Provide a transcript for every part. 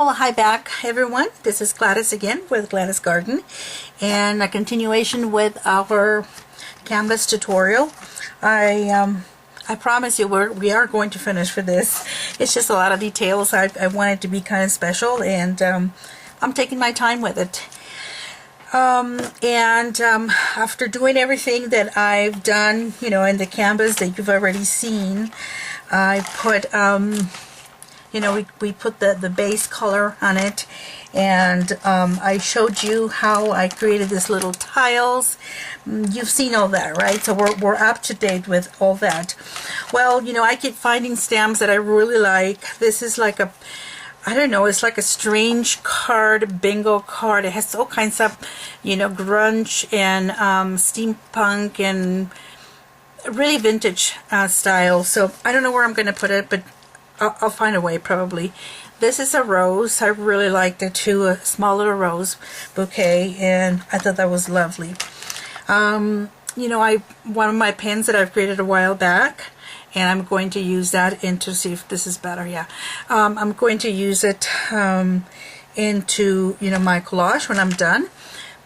Well, hi back everyone. This is Gladys again with Gladys Garden, and a continuation with our canvas tutorial. I promise you we are going to finish for this. It's just a lot of details. I want it to be kind of special, and I'm taking my time with it. After doing everything that I've done, you know, in the canvas that you've already seen, I put you know, we put the base color on it, and I showed you how I created this little tiles. You've seen all that, right? So we're up to date with all that. Well, you know, I keep finding stamps that I really like. This is like a, I don't know, it's like a strange card, bingo card. It has all kinds of, you know, grunge and steampunk and really vintage style. So I don't know where I'm going to put it, but I'll find a way probably. This is a rose. I really liked it too, a small little rose bouquet, and I thought that was lovely. You know, one of my pens that I've created a while back, and I'm going to use that into, see if this is better, yeah. I'm going to use it into, you know, my collage when I'm done.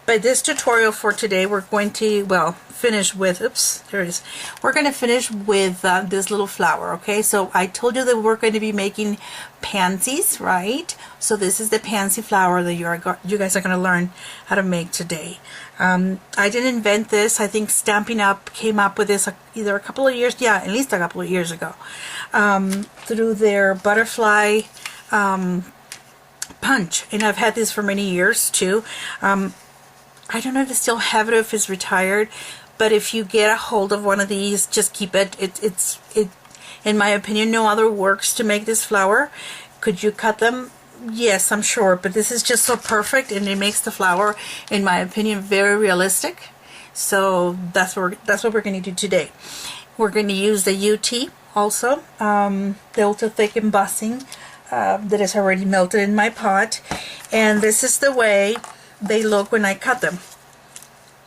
But this tutorial for today, we're going to, well, finish with, oops, there it is. We're going to finish with this little flower, okay? So I told you that we're going to be making pansies, right? So this is the pansy flower that you guys are going to learn how to make today. I didn't invent this. I think Stampin' Up! Came up with this either a couple of years, yeah, at least a couple of years ago, through their butterfly punch. And I've had this for many years too. I don't know if I still have it or if it's retired, but if you get a hold of one of these, just keep it. It in my opinion, no other works to make this flower. Could you cut them? Yes, I'm sure, but this is just so perfect, and it makes the flower, in my opinion, very realistic. So that's what we're going to do today. We're going to use the UT also, the ultra thick embossing that is already melted in my pot, and this is the way they look when I cut them.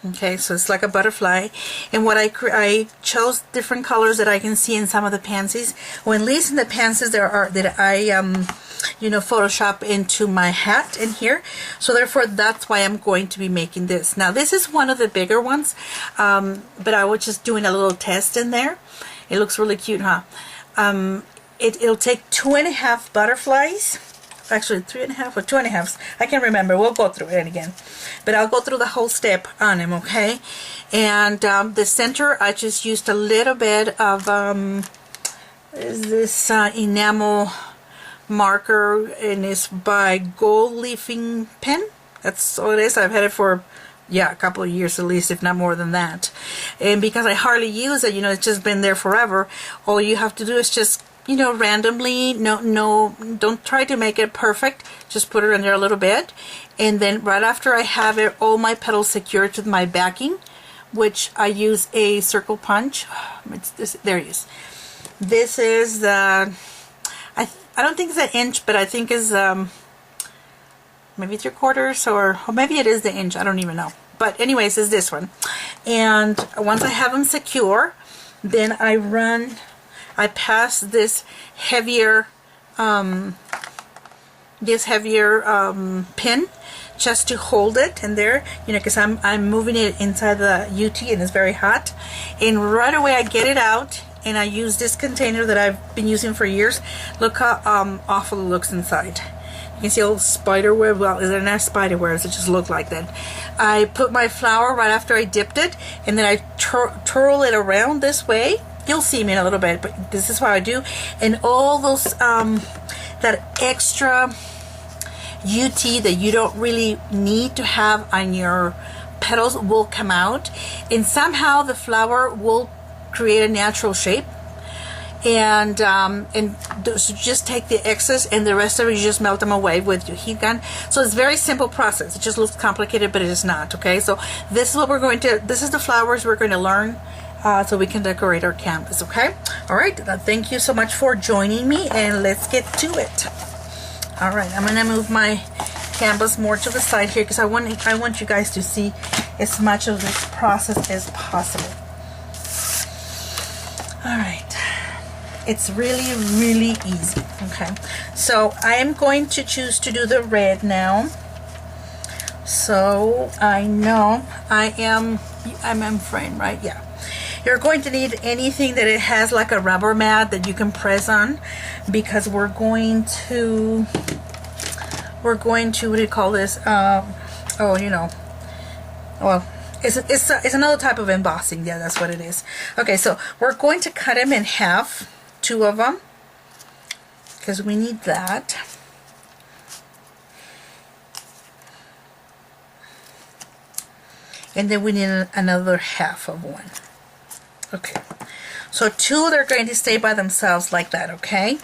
Okay, so it's like a butterfly, and what I chose different colors that I can see in some of the pansies, or at least in the pansies that I you know, Photoshop into my hat in here. So therefore, that's why I'm going to be making this. Now this is one of the bigger ones, but I was just doing a little test in there. It looks really cute, huh? It'll take 2.5 butterflies. Actually 3.5 or 2.5. I can't remember. We'll go through it again, but I'll go through the whole step on him, okay? And the center, I just used a little bit of this enamel marker, and it's by Gold Leafing Pen. That's all it is. I've had it for, yeah, a couple of years at least, if not more than that. And because I hardly use it, you know, it's just been there forever. All you have to do is just, you know, randomly, don't try to make it perfect, just put it in there a little bit, and then right after I have it, all my petals secured to my backing, which I use a circle punch. There it is. This is the, I don't think it's an inch, but I think is maybe 3/4, or maybe it is the inch, I don't even know. But anyways, is this one. And once I have them secure, then I pass this heavier pin just to hold it in there, you know, because I'm moving it inside the UT, and it's very hot. And right away I get it out, and I use this container that I've been using for years. Look how awful it looks inside. You can see a little spider web. Well, they're not spider webs, it just look like that. I put my flower right after I dipped it, and then I twirl it around this way. You'll see me in a little bit, but this is what I do. And all those, that extra UT that you don't really need to have on your petals will come out. And somehow the flower will create a natural shape. And so just take the excess, and the rest of it, you just melt them away with your heat gun. So it's a very simple process. It just looks complicated, but it is not, okay? So this is what we're going to, this is the flowers we're going to learn. So we can decorate our canvas, okay? All right, thank you so much for joining me, and let's get to it. All right, I'm gonna move my canvas more to the side here, because I want you guys to see as much of this process as possible. All right, It's really, really easy. Okay, so I am going to choose to do the red now. So I know I'm in frame, right? Yeah. You're going to need anything that it has like a rubber mat that you can press on, because we're going to what do you call this? Oh, you know, well, it's another type of embossing. Yeah, that's what it is. Okay, so we're going to cut them in half, 2 of them, because we need that. And then we need another half of one. Okay, so 2, they're going to stay by themselves like that, okay?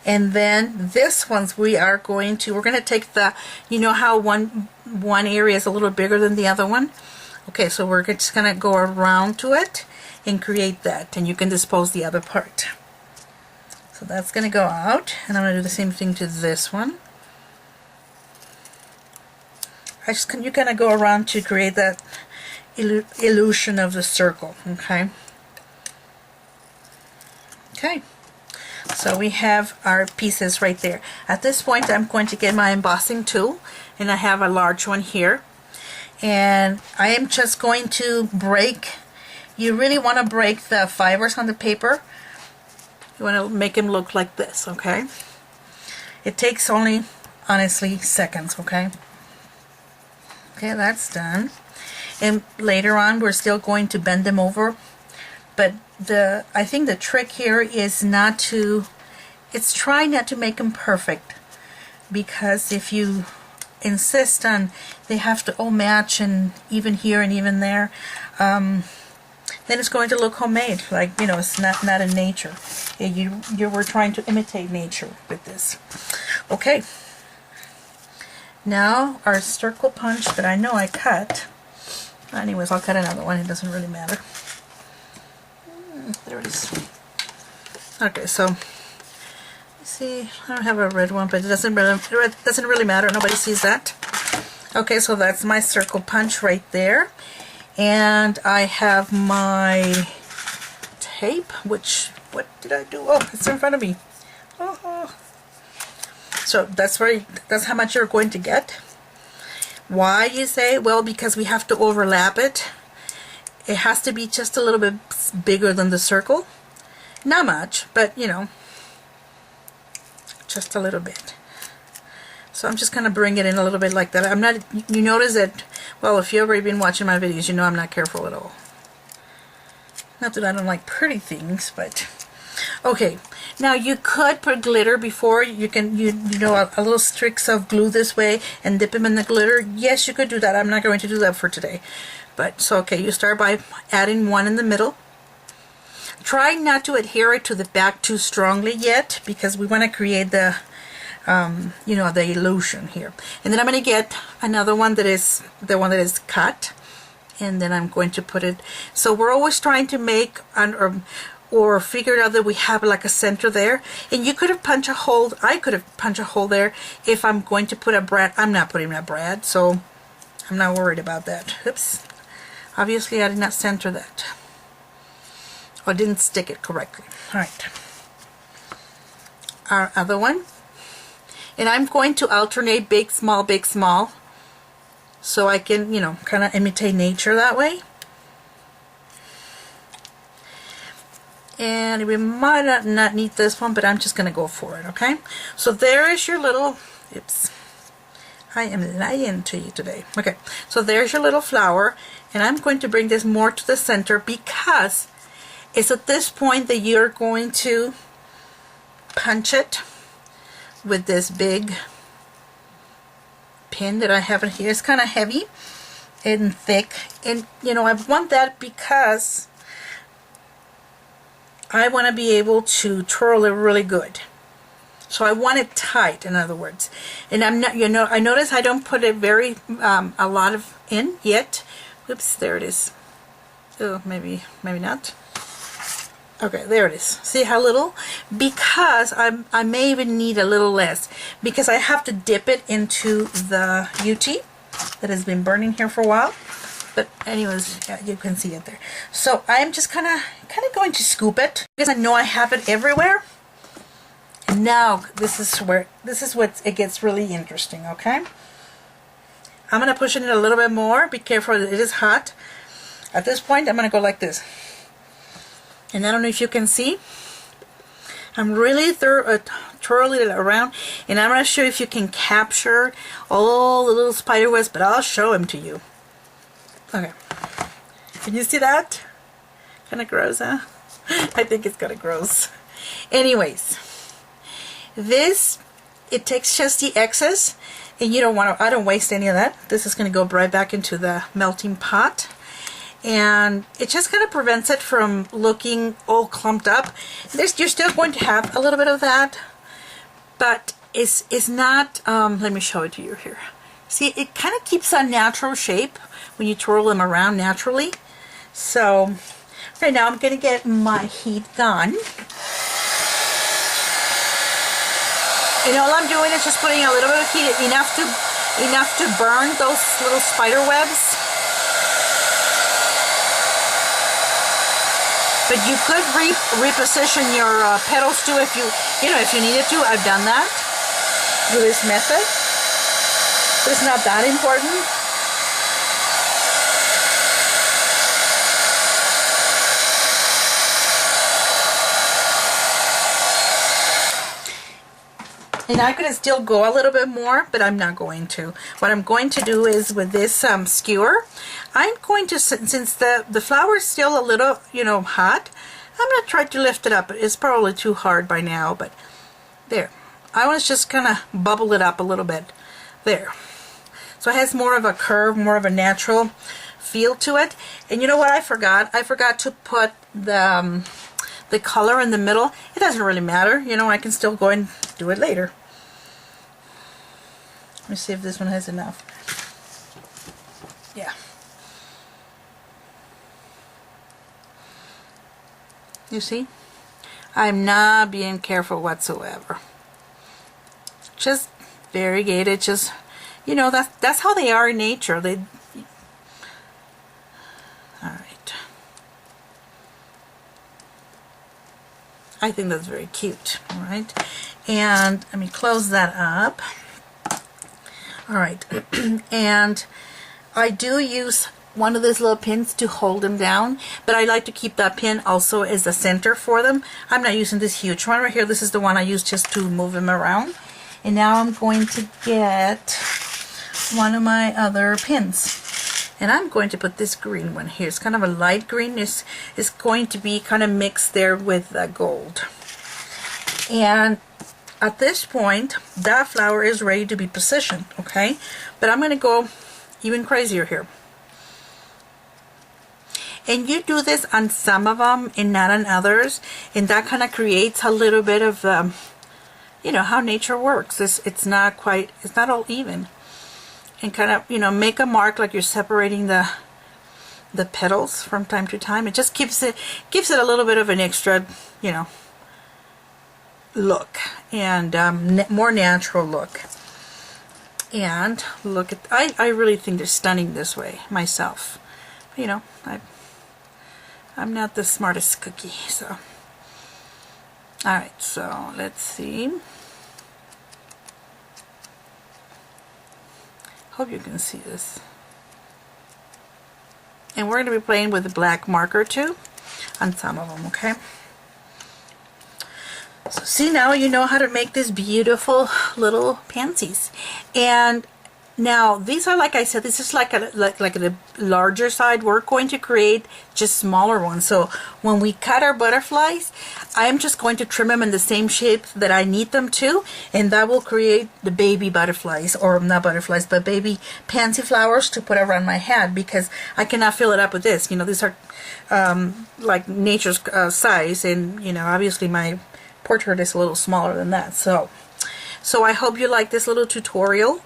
And then this one's we're going to take the, you know how one area is a little bigger than the other one? Okay, so we're just going to go around to it and create that, and you can dispose the other part. So that's going to go out, and I'm going to do the same thing to this one. You kind of go around to create that illusion of the circle, okay? Okay, so we have our pieces right there. At this point, I'm going to get my embossing tool, and I have a large one here, and I am just going to break. You really want to break the fibers on the paper. You want to make them look like this, okay? It takes only, honestly, seconds, okay? Okay, that's done. And later on, we're still going to bend them over, but I think the trick here is try not to make them perfect, because if you insist on they have to all match, and even here and even there, then it's going to look homemade, like, you know, it's not in nature. You were trying to imitate nature with this. Okay, now our circle punch that I know I cut. Anyways, I'll cut another one, it doesn't really matter. There it is. Okay, so let's see, I don't have a red one, but it doesn't really matter. Nobody sees that. Okay, so that's my circle punch right there, and I have my tape. What did I do? Oh, it's in front of me. Oh. So that's how much you're going to get. Why, you say? Well, because we have to overlap it. It has to be just a little bit bigger than the circle. Not much, but you know, just a little bit. So I'm just going to bring it in a little bit like that. I'm not, you notice that, well, if you've already been watching my videos, you know I'm not careful at all. Not that I don't like pretty things, but okay. Now you could put glitter before. You can, you know, a little streaks of glue this way and dip them in the glitter. Yes, you could do that. I'm not going to do that for today. But so okay, you start by adding one in the middle. Try not to adhere it to the back too strongly yet, because we want to create the you know, the illusion here. And then I'm going to get another one that is the one that is cut, and then I'm going to put it. So we're always trying to make or figure out that we have like a center there, and you could have punched a hole. I could have punched a hole there if I'm going to put a brad. I'm not putting a brad, so I'm not worried about that. Oops. Obviously I did not center that, or didn't stick it correctly. Alright, our other one, and I'm going to alternate big, small, so I can, you know, kind of imitate nature that way. And we might not need this one, but I'm just going to go for it, okay? So there is your little, oops, I am lying to you today. Okay, so there's your little flower, and I'm going to bring this more to the center, because it's at this point that you're going to punch it with this big pin that I have in here. It's kind of heavy and thick, and you know, I want that because I want to be able to twirl it really good. So I want it tight, in other words. And I'm not, you know, I notice I don't put it very a lot of in yet. Oops, there it is. Oh, maybe not. Okay, there it is. See how little? Because I may even need a little less, because I have to dip it into the UT that has been burning here for a while. But anyways, yeah, you can see it there. So I'm just kind of going to scoop it because I know I have it everywhere. And now this is what it gets really interesting, okay? I'm going to push it in a little bit more. Be careful, it is hot. At this point, I'm going to go like this. And I don't know if you can see. I'm really twirling it around, and I'm going to show you if you can capture all the little spider webs, but I'll show them to you. Okay. Can you see that? Kind of gross, huh? I think it's kind of gross. Anyways, this, it takes just the excess, and you don't want to, I don't waste any of that. This is going to go right back into the melting pot. And it just kind of prevents it from looking all clumped up. You're still going to have a little bit of that, but it's not, let me show it to you here. See, it kind of keeps a natural shape when you twirl them around naturally. So, right now I'm going to get my heat gun. And all I'm doing is just putting a little bit of heat, enough to burn those little spider webs. But you could reposition your petals too if you needed to. I've done that with this method. But it's not that important. And I could still go a little bit more, but I'm not going to. What I'm going to do is with this skewer, I'm going to, since the flour is still a little, hot, I'm going to try to lift it up. It's probably too hard by now, but there. I want to just kind of bubble it up a little bit. There. So it has more of a curve, more of a natural feel to it. And you know what I forgot? I forgot to put the color in the middle. It doesn't really matter. I can still go and do it later. Let me see if this one has enough. Yeah. You see? I'm not being careful whatsoever. Just variegated, just, that's how they are in nature. Alright. I think that's very cute. Alright. And let me close that up. Alright. And I do use one of these little pins to hold them down, but I like to keep that pin also as the center for them. I'm not using this huge one right here. This is the one I use just to move them around. And now I'm going to get one of my other pins. And I'm going to put this green one here. It's kind of a light green. It's going to be kind of mixed there with gold. And at this point, that flower is ready to be positioned, okay? But I'm going to go even crazier here. And you do this on some of them and not on others, and that kind of creates a little bit of, how nature works. It's not all even. And kind of, make a mark like you're separating the petals from time to time. It just gives it a little bit of an extra, look, and more natural look. And look at, I really think they're stunning this way myself. I'm not the smartest cookie, so. Alright, so let's see. Hope you can see this. And we're going to be playing with the black marker too on some of them, okay? So see, now you know how to make these beautiful little pansies. And now these are, like I said, this is like a larger side. We're going to create just smaller ones. So when we cut our butterflies, I'm just going to trim them in the same shape that I need them to, and that will create the baby butterflies, or not butterflies, but baby pansy flowers to put around my head, because I cannot fill it up with this. These are like nature's size, and obviously my portrait is a little smaller than that. So I hope you like this little tutorial.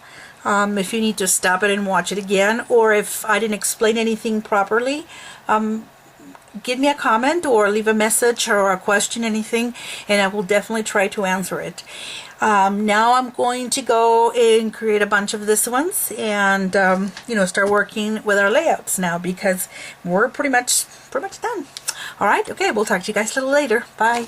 If you need to stop it and watch it again, or if I didn't explain anything properly, give me a comment or leave a message or a question, anything, and I will definitely try to answer it. Now I'm going to go and create a bunch of this ones and you know, start working with our layouts now, because we're pretty much done. All right, okay, we'll talk to you guys a little later. Bye.